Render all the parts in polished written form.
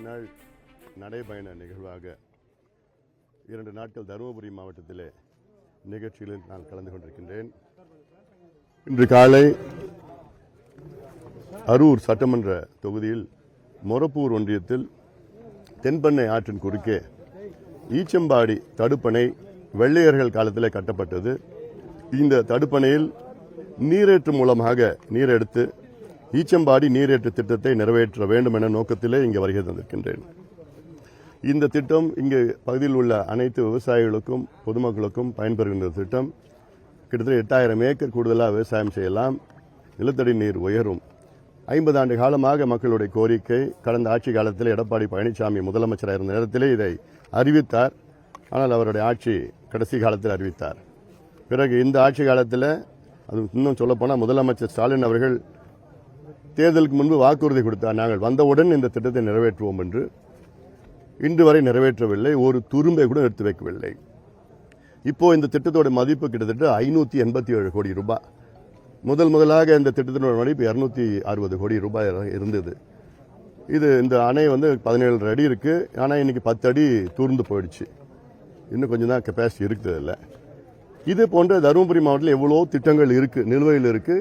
நாள் நடைபயண நிகழ்வாக 2 நாட்கள் தருமபுரி மாவட்டத்திலே நிகழ்ச்சிகளில் நான் கலந்து கொண்டிருக்கின்றேன். இன்று காலை அரூர் சட்டமன்ற தொகுதியில் மொரப்பூர் ஒன்றியத்தில் தென்பெண்ணை ஆற்றின் குறுக்கே ஈச்சம்பாடி தடுப்பணை வெள்ளையர்கள் காலத்தில் கட்டப்பட்டது. இந்த தடுப்பணையில் நீரேற்று மூலமாக நீரெடுத்து ஈச்சம்பாடி நீரேற்று திட்டத்தை நிறைவேற்ற வேண்டும் என நோக்கத்திலே இங்கே வருகை தந்திருக்கின்றேன். இந்த திட்டம் இங்கு பகுதியில் உள்ள அனைத்து விவசாயிகளுக்கும் பொதுமக்களுக்கும் பயன்பெறுகின்ற திட்டம். கிட்டத்தட்ட 8000 ஏக்கர் கூடுதலாக விவசாயம் செய்யலாம். நிலத்தடி நீர் உயரும். 50 ஆண்டு காலமாக மக்களுடைய கோரிக்கை. கடந்த ஆட்சி காலத்தில் எடப்பாடி பழனிசாமி முதலமைச்சராக இருந்த நேரத்திலே இதை அறிவித்தார். ஆனால் அவருடைய ஆட்சி கடைசி காலத்தில் அறிவித்தார். பிறகு இந்த ஆட்சி காலத்தில் அது இன்னும் சொல்லப்போனால் முதலமைச்சர் ஸ்டாலின் அவர்கள் தேர்தலுக்கு முன்பு வாக்குறுதி கொடுத்தார், நாங்கள் வந்தவுடன் இந்த திட்டத்தை நிறைவேற்றுவோம் என்று. இன்று வரை நிறைவேற்றவில்லை. ஒரு துரும்பை கூட எடுத்து வைக்கவில்லை. இப்போ இந்த திட்டத்தோட மதிப்பு கிட்டத்தட்ட 587 கோடி ரூபாய். முதலாக இந்த திட்டத்தினோட மதிப்பு 260 கோடி ரூபாய் இருந்தது. இந்த அணை 17 அடி இருக்கு. ஆனால் இன்னைக்கு 10 அடி தூர்ந்து போயிடுச்சு. இன்னும் கொஞ்சம் தான் கெப்பாசிட்டி இருக்குது. இல்லை, இது போன்ற தருமபுரி மாவட்டத்தில் எவ்வளோ திட்டங்கள் இருக்கு, நிலுவையில் இருக்கு.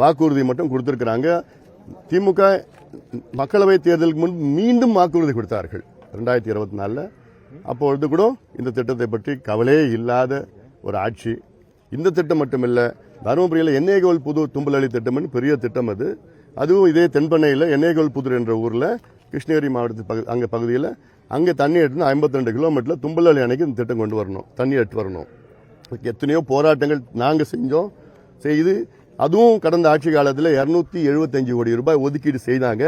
வாக்குறுதி மட்டும் கொடுத்திருக்கிறாங்க. திமுக மக்களவை தேர்தலுக்கு முன் மீண்டும் வாக்குறுதி கொடுத்தார்கள் 2024. அப்பொழுது கூட இந்த திட்டத்தை பற்றி கவலையே இல்லாத ஒரு ஆட்சி. இந்த திட்டம் மட்டுமில்ல, தருமபுரியில் எண்ணெய்கோல் புது தும்பலளி திட்டம் பெரிய திட்டம். அதுவும் இதே தென்பெண்ணையில் எண்ணெய்கோல் புதூர் என்ற ஊரில் கிருஷ்ணகிரி மாவட்டத்தில் அங்கே பகுதியில் அங்கே தண்ணி எடுத்து 52 கிலோமீட்டரில் தும்பலளி அணைக்கு இந்த திட்டம் கொண்டு வரணும், தண்ணி எடுத்து வரணும். எத்தனையோ போராட்டங்கள் நாங்கள் செஞ்சோம். செய்து அதுவும் கடந்த ஆட்சி காலத்தில் 275 கோடி ரூபாய் ஒதுக்கீடு செய்தாங்க.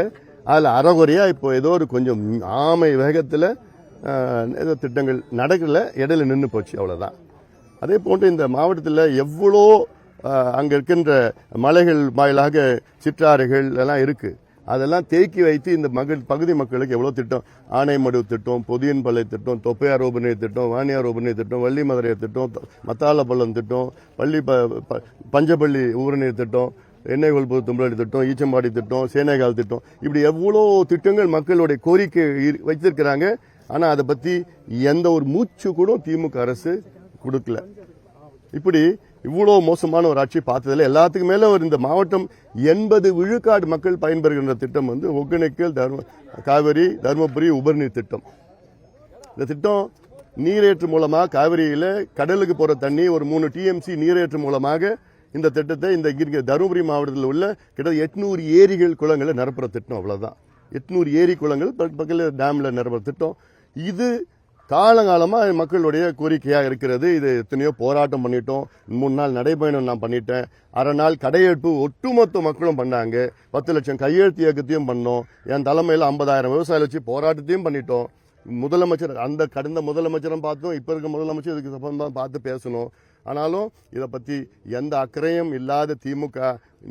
அதில் அறகுறையா இப்போ ஏதோ ஒரு கொஞ்சம் ஆமை வேகத்தில் ஏதோ திட்டங்கள் நடக்கல, இடையில நின்று போச்சு, அவ்வளோதான். அதே போன்று இந்த மாவட்டத்தில் எவ்வளோ அங்கே இருக்கின்ற மலைகள் வாயிலாக சிற்றாறுகள் எல்லாம் இருக்கு. அதெல்லாம் தேக்கி வைத்து இந்த பகுதி மக்களுக்கு எவ்வளோ திட்டம், ஆனைமடு திட்டம், பொதியன்பள்ளை திட்டம், தொப்பையார் உபநீர் திட்டம், வாணியார் உபநீர் திட்டம், வள்ளி மதுரை திட்டம், மத்தாளப்பள்ளம் திட்டம், பஞ்சப்பள்ளி உபநீர் திட்டம், எண்ணெய்கோல் புது தும்பலடி திட்டம், ஈச்சம்பாடி திட்டம், சேனைகால் திட்டம், இப்படி எவ்வளோ திட்டங்கள் மக்களுடைய கோரிக்கை வைத்திருக்கிறாங்க. ஆனால் அதை பற்றி எந்த ஒரு மூச்சு கூட திமுக அரசு கொடுக்கல. இப்படி இவ்வளோ மோசமான ஒரு ஆட்சி பார்த்ததில்லை. எல்லாத்துக்கும் மேலே இந்த மாவட்டம் 80 விழுக்காடு மக்கள் பயன்பெறுகின்ற திட்டம் ஒகேனக்கல் காவிரி தருமபுரி உபரிநீர் திட்டம். இந்த திட்டம் நீரேற்று மூலமாக காவிரியில் கடலுக்கு போகிற தண்ணி ஒரு 3 TMC நீரேற்று மூலமாக இந்த திட்டத்தை இந்த தருமபுரி மாவட்டத்தில் உள்ள கிட்டத்தட்ட 800 ஏரிகள் குளங்களை நிரப்புற திட்டம். அவ்வளோதான். 800 ஏரி குளங்கள் பக்கத்தில் டேமில் நிரப்புற திட்டம். இது காலங்காலமாக மக்களுடைய கோரிக்கையாக இருக்கிறது. இது எத்தனையோ போராட்டம் பண்ணிட்டோம். 3 நாள் நடைபயணம் நான் பண்ணிட்டேன். அரை நாள் கடையெடுப்பு ஒட்டுமொத்த மக்களும் பண்ணாங்க. 10 லட்சம் கையெழுத்து இயக்கத்தையும் பண்ணோம். என் தலைமையில் 50,000 விவசாயிகள் வச்சு போராட்டத்தையும் பண்ணிட்டோம். முதலமைச்சர் கடந்த முதலமைச்சரும் பார்த்தோம், இப்போ இருக்க முதலமைச்சர் இதுக்கு சம்பந்தமாக பார்த்து பேசணும். ஆனாலும் இதை பற்றி எந்த அக்கறையும் இல்லாத திமுக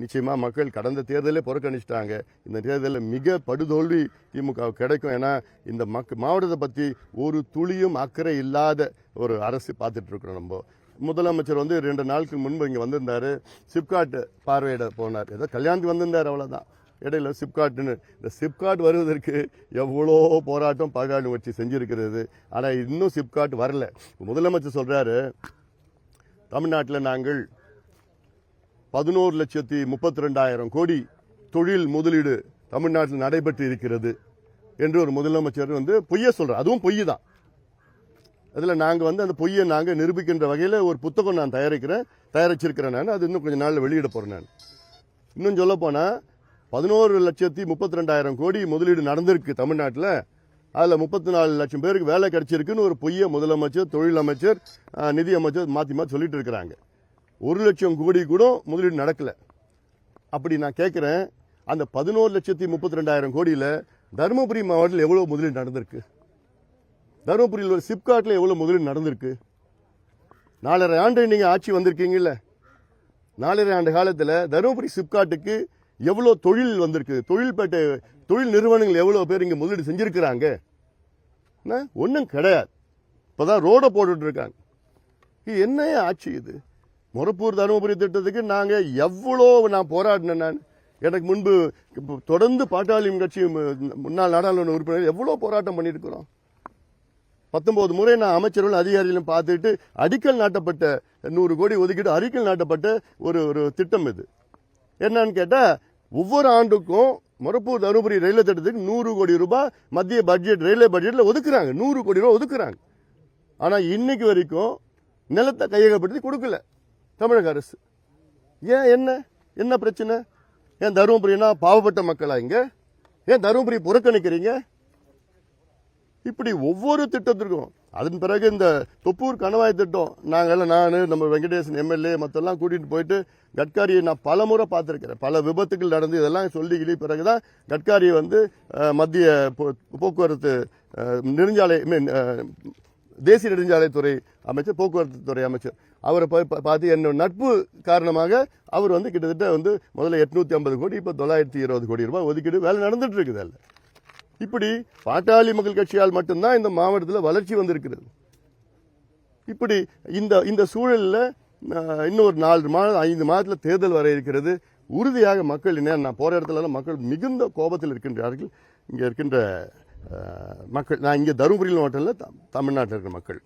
நிச்சயமாக மக்கள் கடந்த தேர்தலே புறக்கணிச்சிட்டாங்க. இந்த தேர்தலில் மிக படுதோல்வி திமுக கிடைக்கும். ஏன்னா இந்த மாவட்டத்தை பற்றி ஒரு துளியும் அக்கறை இல்லாத ஒரு அரசு பார்த்துட்டு இருக்கிறோம். நம்ம முதலமைச்சர் 2 நாளுக்கு முன்பு இங்கே வந்திருந்தாரு. சிப்காட் பார்வையிட போனார். ஏதோ கல்யாணத்துக்கு வந்திருந்தார், அவ்வளோதான். இடையில சிப்காட்னு இந்த சிப்காட் வருவதற்கு எவ்வளோ போராட்டம் பகாடு வச்சு செஞ்சிருக்கிறது. ஆனால் இன்னும் சிப்காட் வரல. முதலமைச்சர் சொல்றாரு, தமிழ்நாட்டில் நாங்கள் 11,32,000 கோடி தொழில் முதலீடு தமிழ்நாட்டில் நடைபெற்று இருக்கிறது என்று ஒரு முதலமைச்சர் பொய்ய சொல்றார். அதுவும் பொய் தான். அதில் நாங்கள் அந்த பொய்யை நாங்கள் நிரூபிக்கின்ற வகையில் ஒரு புத்தகம் நான் தயாரிச்சிருக்கிறேன். நான் அது இன்னும் கொஞ்சம் நாளில் வெளியிட போறேன். நான் இன்னும் சொல்ல போனா 11,32,000 கோடி முதலீடு நடந்திருக்கு தமிழ்நாட்டில். அதில் 34 லட்சம் பேருக்கு வேலை கிடைச்சிருக்குன்னு ஒரு பொய்ய முதலமைச்சர், தொழில் அமைச்சர், நிதி அமைச்சர் மாற்றி சொல்லிட்டு இருக்கிறாங்க. 1 லட்சம் கோடி கூட முதலீடு நடக்கல. அப்படி நான் கேட்கிறேன், அந்த 11,32,000 கோடியில் தருமபுரி மாவட்டத்தில் எவ்வளோ முதலீடு நடந்திருக்கு? தருமபுரியில் ஒரு சிப்காட்டில் எவ்வளோ முதலீடு நடந்திருக்கு? 4.5 ஆண்டு நீங்கள் ஆட்சி வந்திருக்கீங்கல்ல, 4.5 ஆண்டு காலத்தில் தருமபுரி சிப்காட்டுக்கு எவ்வளோ தொழில் வந்திருக்கு? தொழில் நிறுவனங்கள் எவ்வளோ பேர் இங்கே முதலீடு செஞ்சிருக்கிறாங்க? ஒன்றும் கிடையாது. இப்போதான் ரோட போட்டுட்டு இருக்காங்க. இது என்ன ஆட்சி இது? மொரப்பூர் தருமபுரி திட்டத்துக்கு நாங்கள் எவ்வளோ நான் போராடினேன். நான் எனக்கு முன்பு தொடர்ந்து பாட்டாளி கட்சி முன்னாள் நாடாளுமன்ற உறுப்பினர் எவ்வளவு போராட்டம் பண்ணியிருக்கிறோம். 19 முறை நான் அமைச்சர்களும் அதிகாரிகளும் பார்த்துட்டு அடிக்கல் நாட்டப்பட்ட 100 கோடி ஒதுக்கிட்டு அடிக்கல் நாட்டப்பட்ட ஒரு திட்டம் இது. என்னன்னு கேட்டா ஒவ்வொரு ஆண்டுக்கும் மொரப்பூர் தருமபுரி ரயில்வே திட்டத்துக்கு 100 கோடி ரூபாய் மத்திய பட்ஜெட் ரயில்வே பட்ஜெட்ல ஒதுக்குறாங்க. 100 கோடி ரூபாய் ஒதுக்குறாங்க. ஆனா இன்னைக்கு வரைக்கும் நிலத்தை கையகப்படுத்தி கொடுக்கல தமிழக அரசு. ஏன் என்ன பிரச்சனை? ஏன் தருமபுரினா பாவப்பட்ட மக்களா இங்க? ஏன் தருமபுரி புறக்கணிக்கிறீங்க? இப்படி ஒவ்வொரு திட்டத்திற்கும் அதன் பிறகு இந்த தொப்பூர் கணவாய் திட்டம் நான் நம்ம வெங்கடேசன் எம்எல்ஏ மற்றெல்லாம் கூட்டிட்டு போயிட்டு கட்காரியை நான் பல முறை பார்த்திருக்கிறேன். பல விபத்துகள் நடந்து இதெல்லாம் சொல்லிக்கிட்டு பிறகுதான் கட்காரியை மத்திய போக்குவரத்து நெடுஞ்சாலை தேசிய நெடுஞ்சாலைத்துறை அமைச்சர் போக்குவரத்து துறை அமைச்சர் அவரை பார்த்து என்னோட நட்பு காரணமாக அவர் கிட்டத்தட்ட முதல்ல 850 கோடி இப்ப 920 கோடி ரூபாய் ஒதுக்கீடு வேலை நடந்துட்டு இருக்குது. அல்ல இப்படி பாட்டாளி மக்கள் கட்சியால் மட்டும்தான் இந்த மாவட்டத்தில் வளர்ச்சி வந்திருக்கிறது. இப்படி இந்த சூழலில் இன்னொரு 4 மாதம் 5 மாதத்தில் தேர்தல் வர இருக்கிறது. உறுதியாக மக்கள் நான் போற இடத்துல மக்கள் மிகுந்த கோபத்தில் இருக்கின்றார்கள். இங்க இருக்கின்ற மக்கள், நான் இங்கே தருமபுரியில் மட்டும் இல்லை, தமிழ்நாட்டில் இருக்கிற மக்கள்